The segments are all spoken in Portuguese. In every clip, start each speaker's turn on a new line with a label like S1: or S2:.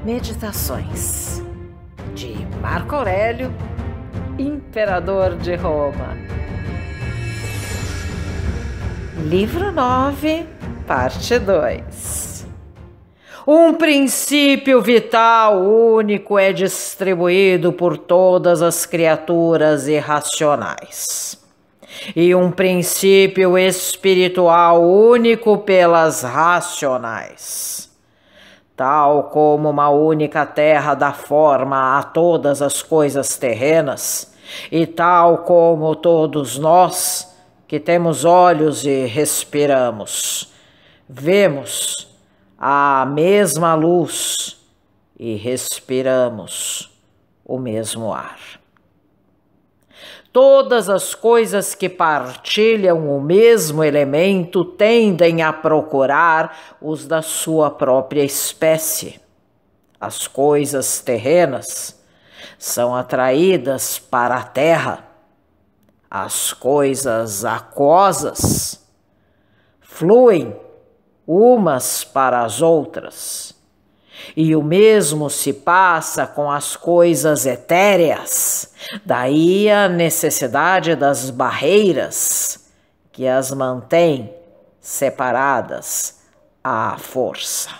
S1: Meditações de Marco Aurélio, Imperador de Roma. Livro 9, parte 2. Um princípio vital único é distribuído por todas as criaturas irracionais, e um princípio espiritual único pelas racionais. Tal como uma única terra dá forma a todas as coisas terrenas, e tal como todos nós, que temos olhos e respiramos, vemos a mesma luz e respiramos o mesmo ar. Todas as coisas que partilham o mesmo elemento tendem a procurar os da sua própria espécie. As coisas terrenas são atraídas para a terra. As coisas aquosas fluem umas para as outras. E o mesmo se passa com as coisas etéreas, daí a necessidade das barreiras que as mantém separadas à força.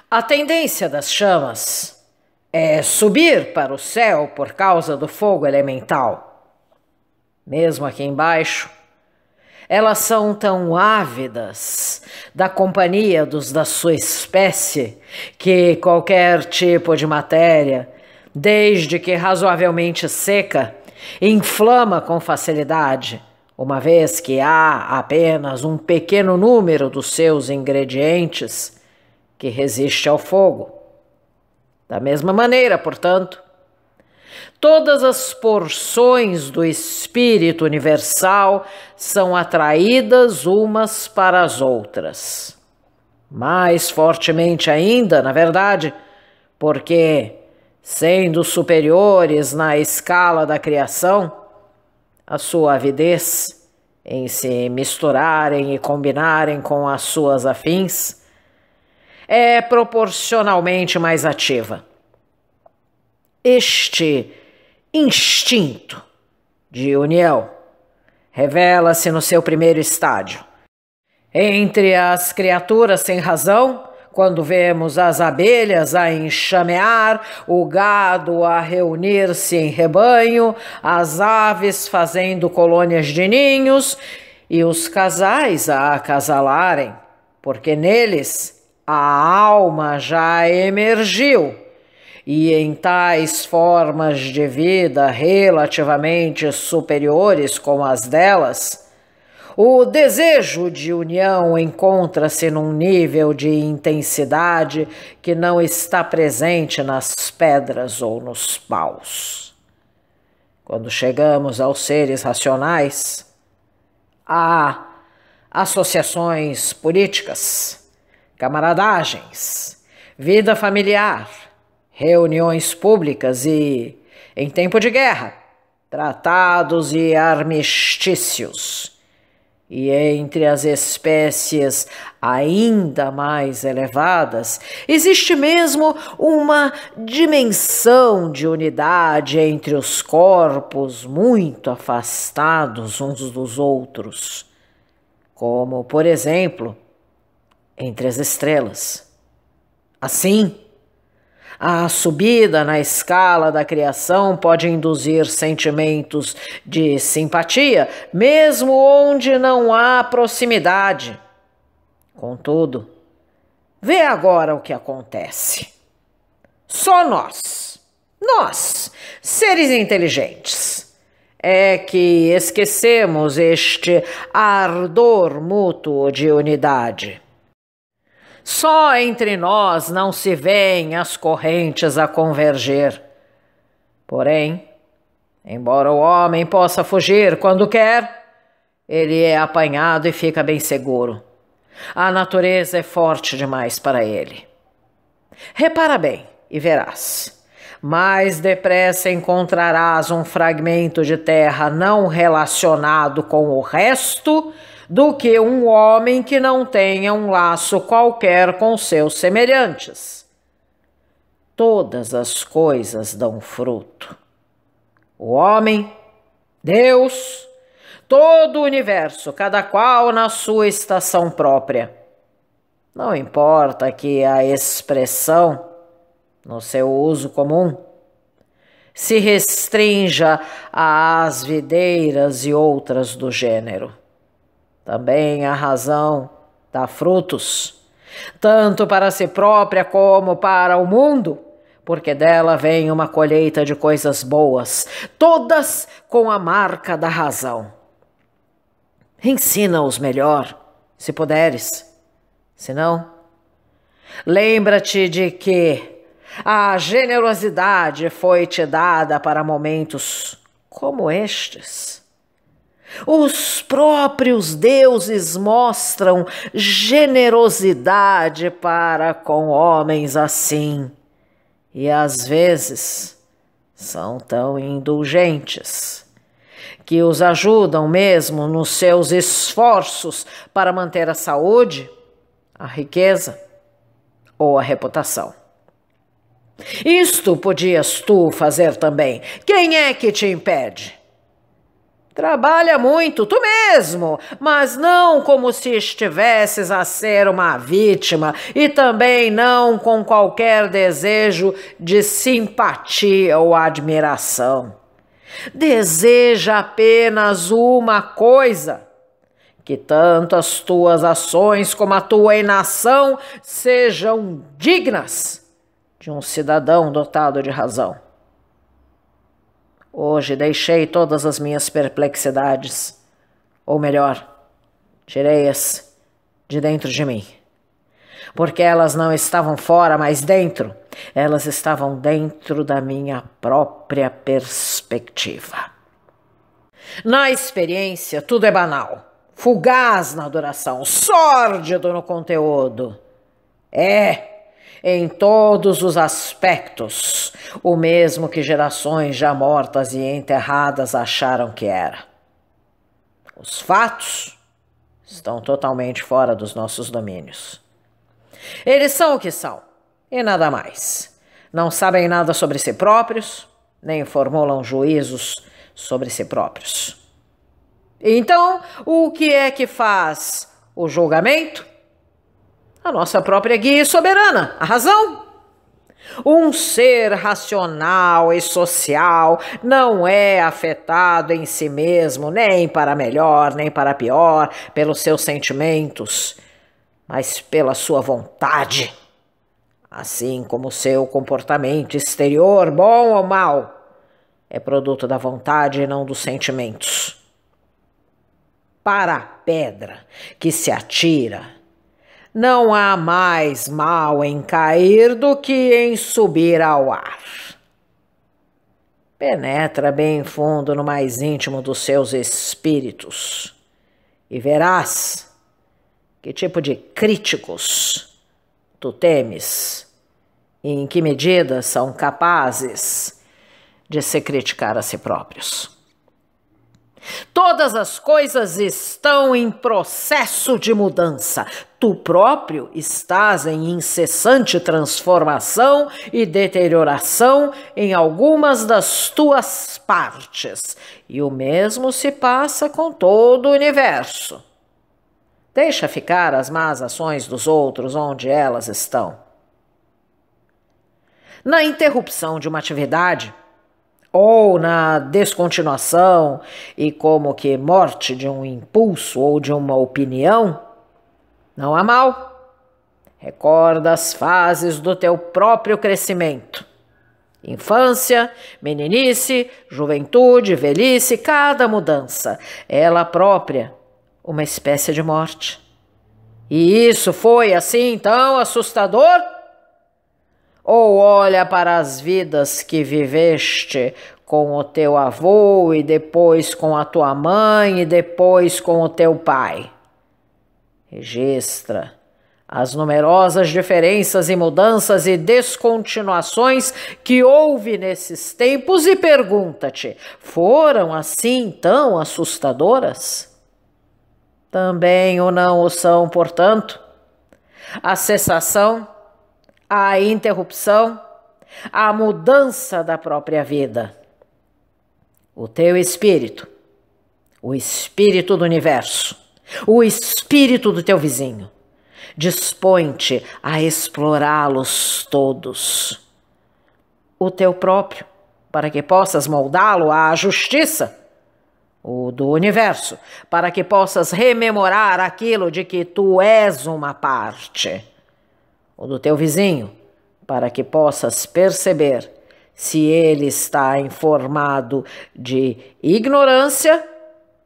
S1: A tendência das chamas é subir para o céu por causa do fogo elemental. Mesmo aqui embaixo, elas são tão ávidas da companhia dos da sua espécie que qualquer tipo de matéria, desde que razoavelmente seca, inflama com facilidade, uma vez que há apenas um pequeno número dos seus ingredientes que resiste ao fogo. Da mesma maneira, portanto, todas as porções do Espírito Universal são atraídas umas para as outras. Mais fortemente ainda, na verdade, porque, sendo superiores na escala da criação, a sua avidez em se misturarem e combinarem com as suas afins é proporcionalmente mais ativa. Este instinto de união revela-se no seu primeiro estádio. Entre as criaturas sem razão, quando vemos as abelhas a enxamear, o gado a reunir-se em rebanho, as aves fazendo colônias de ninhos e os casais a acasalarem, porque neles a alma já emergiu. E em tais formas de vida relativamente superiores como as delas, o desejo de união encontra-se num nível de intensidade que não está presente nas pedras ou nos paus. Quando chegamos aos seres racionais, há associações políticas, camaradagens, vida familiar, reuniões públicas e, em tempo de guerra, tratados e armistícios. E entre as espécies ainda mais elevadas, existe mesmo uma dimensão de unidade entre os corpos muito afastados uns dos outros, como, por exemplo, entre as estrelas. Assim, a subida na escala da criação pode induzir sentimentos de simpatia, mesmo onde não há proximidade. Contudo, vê agora o que acontece. Só nós, seres inteligentes, é que esquecemos este ardor mútuo de unidade. Só entre nós não se veem as correntes a converger. Porém, embora o homem possa fugir quando quer, ele é apanhado e fica bem seguro. A natureza é forte demais para ele. Repara bem e verás. Mais depressa encontrarás um fragmento de terra não relacionado com o resto do que um homem que não tenha um laço qualquer com seus semelhantes. todas as coisas dão fruto. O homem, Deus, todo o universo, cada qual na sua estação própria. Não importa que a expressão, no seu uso comum, se restrinja às videiras e outras do gênero. Também a razão dá frutos, tanto para si própria como para o mundo, porque dela vem uma colheita de coisas boas, todas com a marca da razão. Ensina-os melhor, se puderes. Se não, lembra-te de que a generosidade foi-te dada para momentos como estes. Os próprios deuses mostram generosidade para com homens assim, e às vezes são tão indulgentes que os ajudam mesmo nos seus esforços para manter a saúde, a riqueza ou a reputação. Isto podias tu fazer também. Quem é que te impede? Trabalha muito, tu mesmo, mas não como se estivesses a ser uma vítima e também não com qualquer desejo de simpatia ou admiração. Deseja apenas uma coisa: que tanto as tuas ações como a tua inação sejam dignas de um cidadão dotado de razão. Hoje deixei todas as minhas perplexidades, ou melhor, tirei-as de dentro de mim, porque elas não estavam fora, mas dentro. Elas estavam dentro da minha própria perspectiva. Na experiência, tudo é banal, fugaz na duração, sórdido no conteúdo. Em todos os aspectos, o mesmo que gerações já mortas e enterradas acharam que era. Os fatos estão totalmente fora dos nossos domínios. Eles são o que são, e nada mais. Não sabem nada sobre si próprios, nem formulam juízos sobre si próprios. Então, o que é que faz o julgamento? A nossa própria guia soberana, a razão. Um ser racional e social não é afetado em si mesmo, nem para melhor, nem para pior, pelos seus sentimentos, mas pela sua vontade. Assim como seu comportamento exterior, bom ou mau, é produto da vontade e não dos sentimentos. Para a pedra que se atira, não há mais mal em cair do que em subir ao ar. Penetra bem fundo no mais íntimo dos seus espíritos e verás que tipo de críticos tu temes e em que medida são capazes de se criticar a si próprios. Todas as coisas estão em processo de mudança. Tu próprio estás em incessante transformação e deterioração em algumas das tuas partes. E o mesmo se passa com todo o universo. Deixa ficar as más ações dos outros onde elas estão. Na interrupção de uma atividade, ou na descontinuação e como que morte de um impulso ou de uma opinião, não há mal. Recorda as fases do teu próprio crescimento. Infância, meninice, juventude, velhice, cada mudança, ela própria, uma espécie de morte. E isso foi assim tão assustador? Ou olha para as vidas que viveste com o teu avô e depois com a tua mãe e depois com o teu pai. Registra as numerosas diferenças e mudanças e descontinuações que houve nesses tempos e pergunta-te, foram assim tão assustadoras? Também ou não o são, portanto, a cessação, a interrupção, a mudança da própria vida. O teu espírito, o espírito do universo, o espírito do teu vizinho, dispõe-te a explorá-los todos. O teu próprio, para que possas moldá-lo à justiça. O do universo, para que possas rememorar aquilo de que tu és uma parte. O do teu vizinho, para que possas perceber se ele está informado de ignorância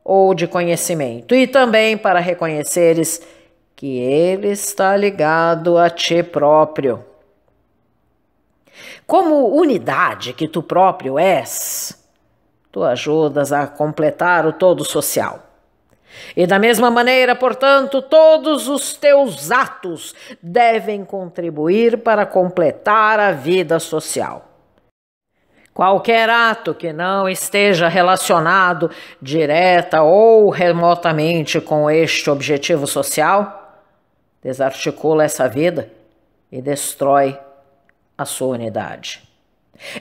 S1: ou de conhecimento, e também para reconheceres que ele está ligado a ti próprio. Como unidade que tu próprio és, tu ajudas a completar o todo social. E da mesma maneira, portanto, todos os teus atos devem contribuir para completar a vida social. Qualquer ato que não esteja relacionado direta ou remotamente com este objetivo social, desarticula essa vida e destrói a sua unidade.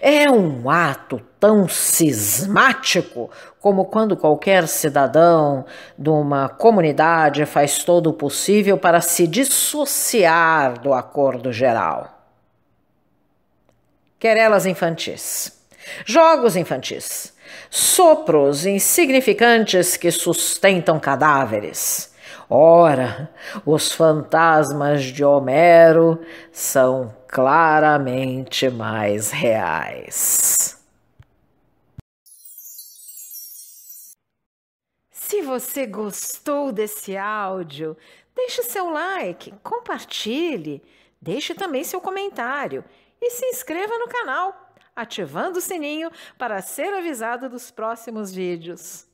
S1: É um ato tão cismático como quando qualquer cidadão de uma comunidade faz todo o possível para se dissociar do acordo geral. Querelas infantis, jogos infantis, sopros insignificantes que sustentam cadáveres. Ora, os fantasmas de Homero são claramente mais reais.
S2: Se você gostou desse áudio, deixe seu like, compartilhe, deixe também seu comentário e se inscreva no canal, ativando o sininho para ser avisado dos próximos vídeos.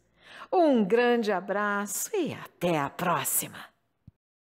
S2: Um grande abraço e até a próxima!